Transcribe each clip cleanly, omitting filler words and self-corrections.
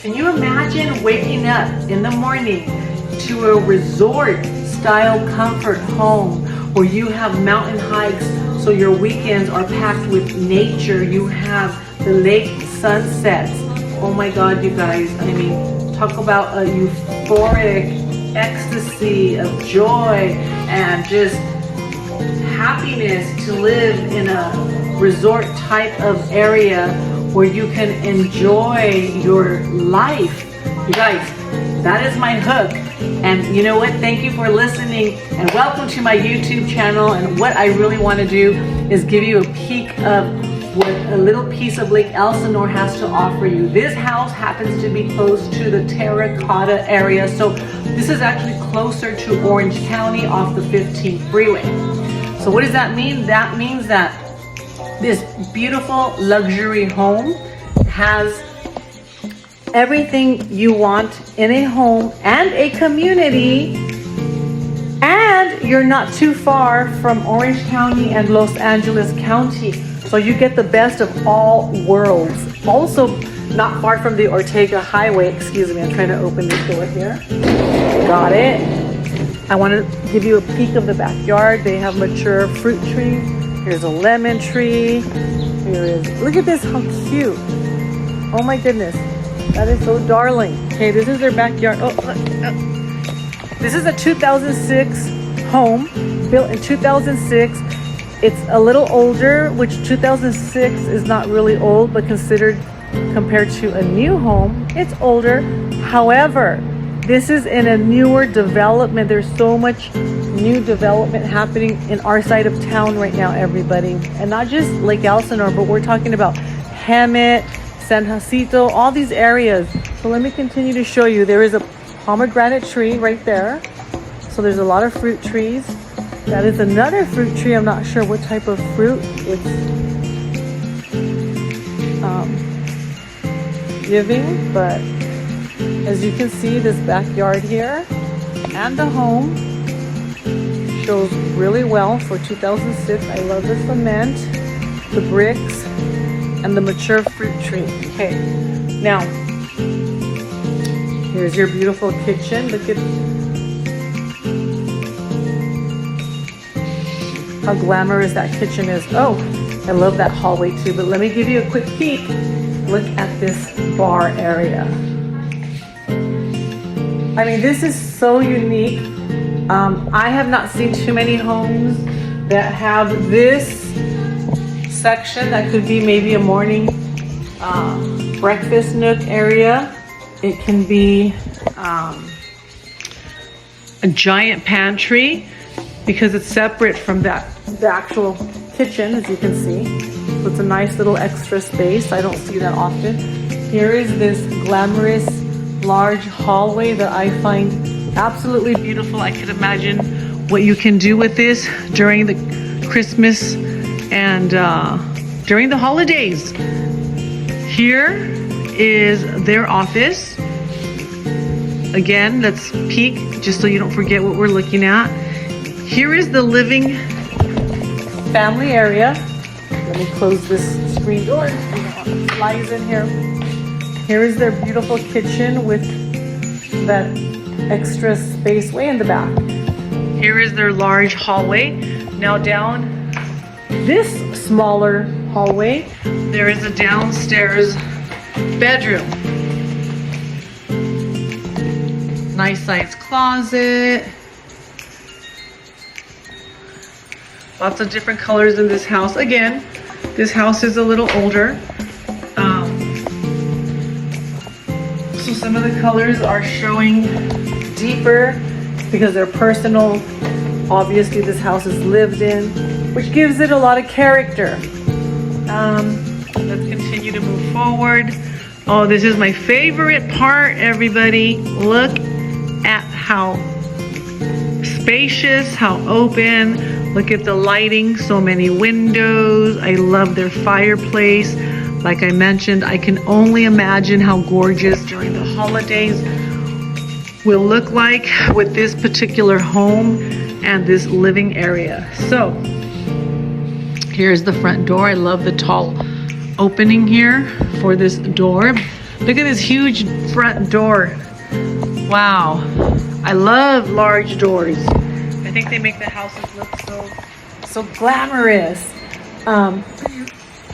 Can you imagine waking up in the morning to a resort style comfort home where you have mountain hikes, so your weekends are packed with nature. You have the lake sunsets. Oh my God, you guys, I mean, talk about a euphoric ecstasy of joy and just happiness to live in a resort type of area where you can enjoy your life. You guys, that is my hook. And you know what? Thank you for listening and welcome to my YouTube channel. And what I really want to do is give you a peek of what a little piece of Lake Elsinore has to offer you. This house happens to be close to the Terracotta area. So this is actually closer to Orange County off the 15th freeway. So what does that mean? That means that this beautiful luxury home has everything you want in a home and a community, and you're not too far from Orange County and Los Angeles County. So you get the best of all worlds. Also not far from the Ortega Highway. Excuse me, I'm trying to open this door here. Got it. I want to give you a peek of the backyard. They have mature fruit trees. Here's a lemon tree. Here is, look at this, how cute. Oh my goodness, that is so darling. Okay, this is their backyard. Oh, this is a 2006 home, built in 2006. It's a little older, which 2006 is not really old, but considered compared to a new home, it's older. However, this is in a newer development. There's so much new development happening in our side of town right now, everybody. And not just Lake Elsinore, but we're talking about Hemet, San Jacinto, all these areas. So let me continue to show you. There is a pomegranate tree right there. So there's a lot of fruit trees. That is another fruit tree. I'm not sure what type of fruit it's giving, but as you can see, this backyard here and the home shows really well for 2006. I love the cement, the bricks, and the mature fruit tree. Okay, now here's your beautiful kitchen. Look at how glamorous that kitchen is. Oh, I love that hallway too, but let me give you a quick peek. Look at this bar area. I mean, this is so unique. I have not seen too many homes that have this section that could be maybe a morning breakfast nook area. It can be a giant pantry because it's separate from the actual kitchen, as you can see. So it's a nice little extra space. I don't see that often. Here is this glamorous large hallway that I find absolutely beautiful. I could imagine what you can do with this during the Christmas and during the holidays. Here is their office. Again, let's peek just so you don't forget what we're looking at. Here is the living family area. Let me close this screen door. Flies in here. Here is their beautiful kitchen with that extra space way in the back. Here is their large hallway. Now down this smaller hallway, there is a downstairs bedroom. Nice sized closet. Lots of different colors in this house. Again, this house is a little older. So some of the colors are showing deeper because they're personal. Obviously, this house is lived in, which gives it a lot of character. Let's continue to move forward. Oh, this is my favorite part, everybody. Look at how spacious, how open. Look at the lighting, so many windows. I love their fireplace. Like I mentioned, I can only imagine how gorgeous during the holidays will look like with this particular home and this living area. So here's the front door. I love the tall opening here for this door. Look at this huge front door. Wow. I love large doors. I think they make the houses look so glamorous.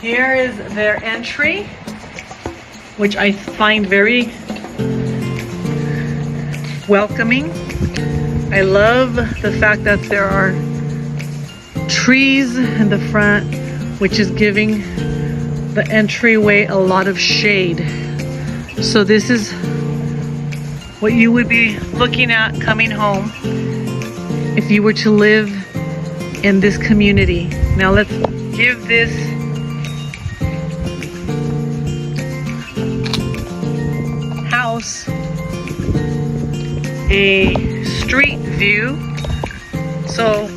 Here is their entry, which I find very welcoming. I love the fact that there are trees in the front, which is giving the entryway a lot of shade. So this is what you would be looking at coming home if you were to live in this community. Now let's give this house a street view. So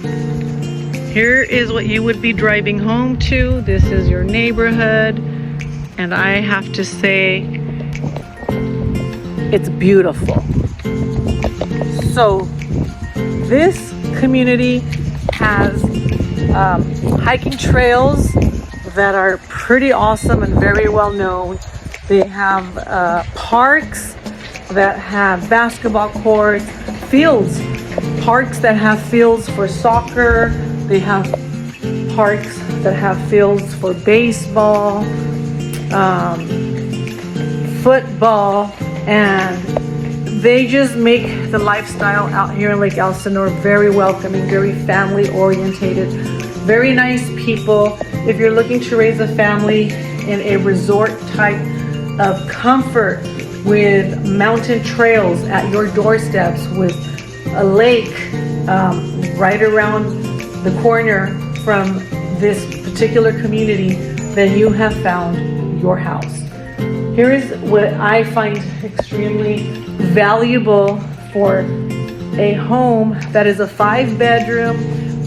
here is what you would be driving home to. This is your neighborhood, and I have to say it's beautiful. So this community has hiking trails that are pretty awesome and very well known. They have parks that have basketball courts, fields, parks that have fields for soccer. They have parks that have fields for baseball, football, and they just make the lifestyle out here in Lake Elsinore very welcoming, very family orientated, very nice people. If you're looking to raise a family in a resort type of comfort with mountain trails at your doorsteps, with a lake right around the corner from this particular community, then you have found your house. Here is what I find extremely valuable for a home that is a 5-bedroom,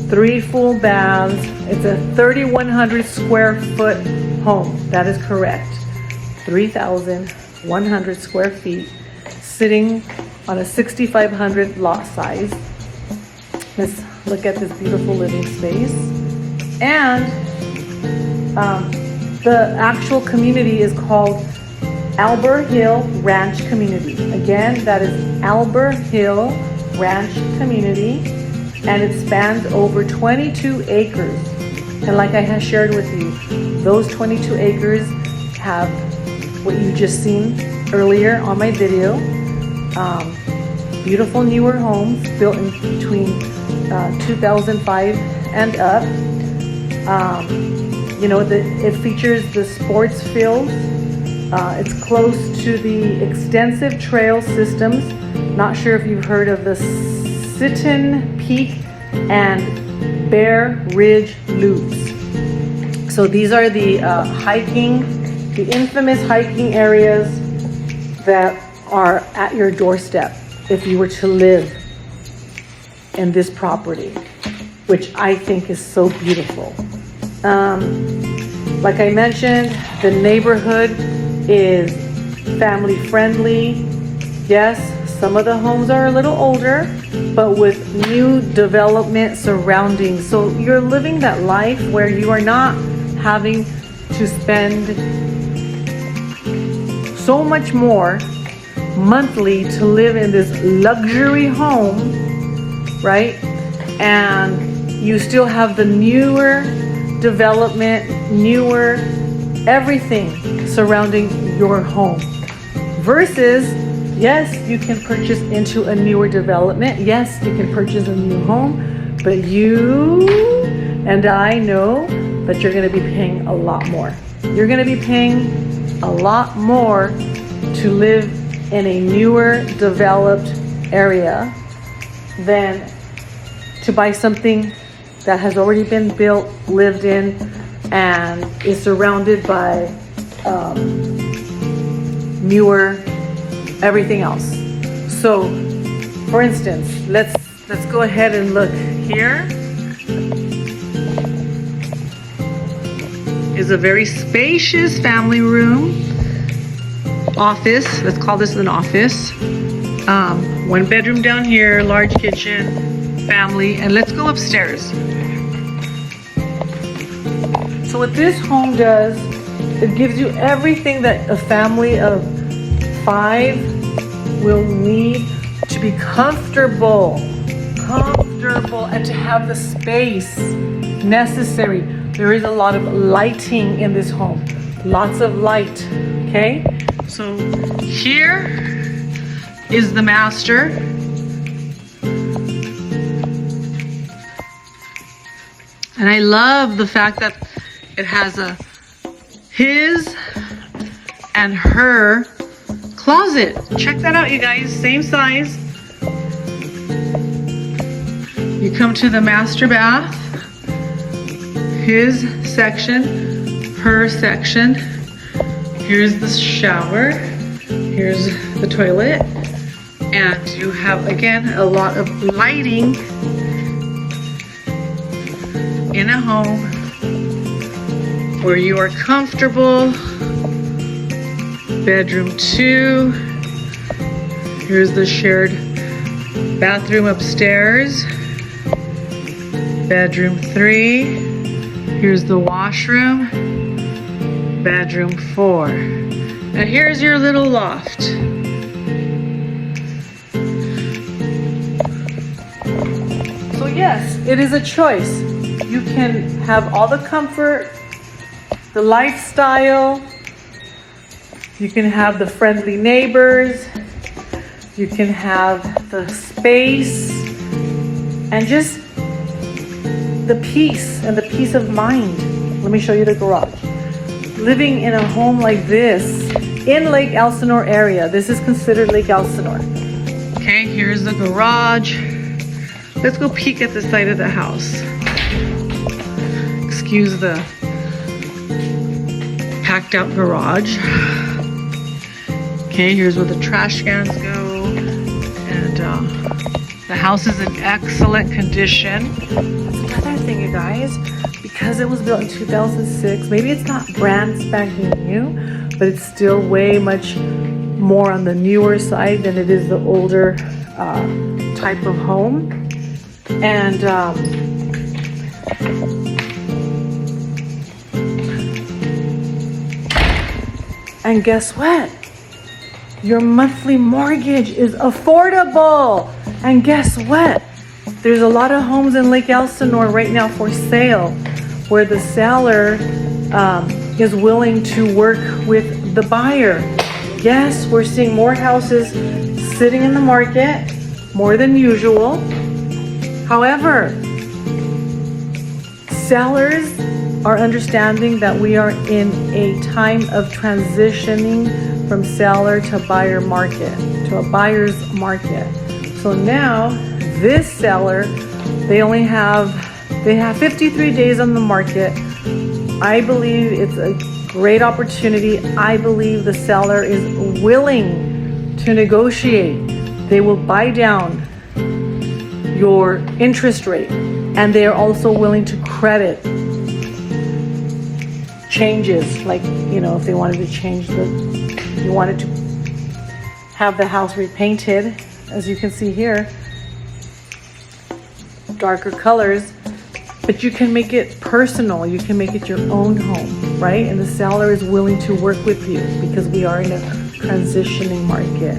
3 full baths. It's a 3,100 square foot home. That is correct. 3,100 square feet, sitting on a 6,500 lot size. Let's look at this beautiful living space. And the actual community is called Albert Hill Ranch Community. Again, that is Albert Hill Ranch Community, and it spans over 22 acres. And like I have shared with you, those 22 acres have what you just seen earlier on my video. Beautiful newer homes built in between 2005 and up. You know, it features the sports fields. It's close to the extensive trail systems. Not sure if you've heard of the Sitton Peak and Bear Ridge Loops. So these are the the infamous hiking areas that are at your doorstep if you were to live in this property, which I think is so beautiful. Like I mentioned, the neighborhood is family friendly. Yes, some of the homes are a little older, but with new development surrounding. So you're living that life where you are not having to spend so much more monthly to live in this luxury home, right? And you still have the newer development, newer everything surrounding your home. Versus, yes, you can purchase into a newer development. Yes, you can purchase a new home, but you and I know that you're going to be paying a lot more. You're going to be paying a lot more to live in a newer developed area than to buy something that has already been built, lived in, and is surrounded by newer everything else. So for instance, let's go ahead and look. Here is a very spacious family room, office. Let's call this an office. 1 bedroom down here, large kitchen, family, and let's go upstairs. So what this home does, it gives you everything that a family of 5 will need to be comfortable, and to have the space necessary. There is a lot of lighting in this home, lots of light, okay? So here is the master. And I love the fact that it has a his and her closet. Check that out, you guys, same size. You come to the master bath, his section, her section. Here's the shower, here's the toilet, and you have, again, a lot of lighting in a home where you are comfortable. Bedroom 2, here's the shared bathroom upstairs. Bedroom 3, here's the washroom. Bedroom 4. And here's your little loft. So yes, it is a choice. You can have all the comfort, the lifestyle, you can have the friendly neighbors, you can have the space, and just the peace and the peace of mind. Let me show you the garage. Living in a home like this in Lake Elsinore area, this is considered Lake Elsinore. Okay, here's the garage. Let's go peek at the side of the house. Excuse the packed out garage. Okay, here's where the trash cans go. And the house is in excellent condition. That's another thing, you guys. Because it was built in 2006, maybe it's not brand spanking new, but it's still way much more on the newer side than it is the older type of home. And guess what? Your monthly mortgage is affordable. And guess what? There's a lot of homes in Lake Elsinore right now for sale where the seller is willing to work with the buyer. Yes, we're seeing more houses sitting in the market, more than usual. However, sellers are understanding that we are in a time of transitioning from seller to buyer market, to a buyer's market. So now this seller, they have 53 days on the market. I believe it's a great opportunity. I believe the seller is willing to negotiate. They will buy down your interest rate, and they are also willing to credit changes, like, you know, if they wanted to change you wanted to have the house repainted, as you can see here, darker colors, but you can make it personal. You can make it your own home, right? And the seller is willing to work with you because we are in a transitioning market.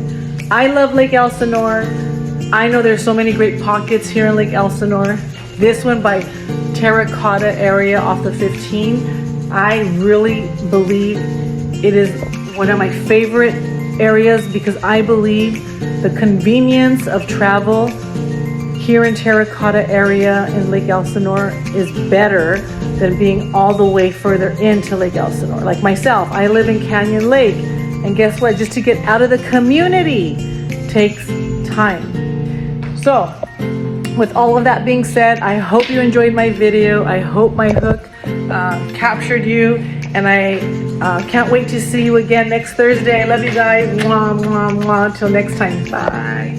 I love Lake Elsinore. I know there's so many great pockets here in Lake Elsinore. This one by Terracotta area off the 15. I really believe it is one of my favorite areas because I believe the convenience of travel here in Terracotta area in Lake Elsinore is better than being all the way further into Lake Elsinore. Like myself, I live in Canyon Lake, and guess what? Just to get out of the community takes time. So, with all of that being said, I hope you enjoyed my video. I hope my hook captured you, and I can't wait to see you again next Thursday. I love you guys. Mwah, mwah, mwah. Until next time. Bye.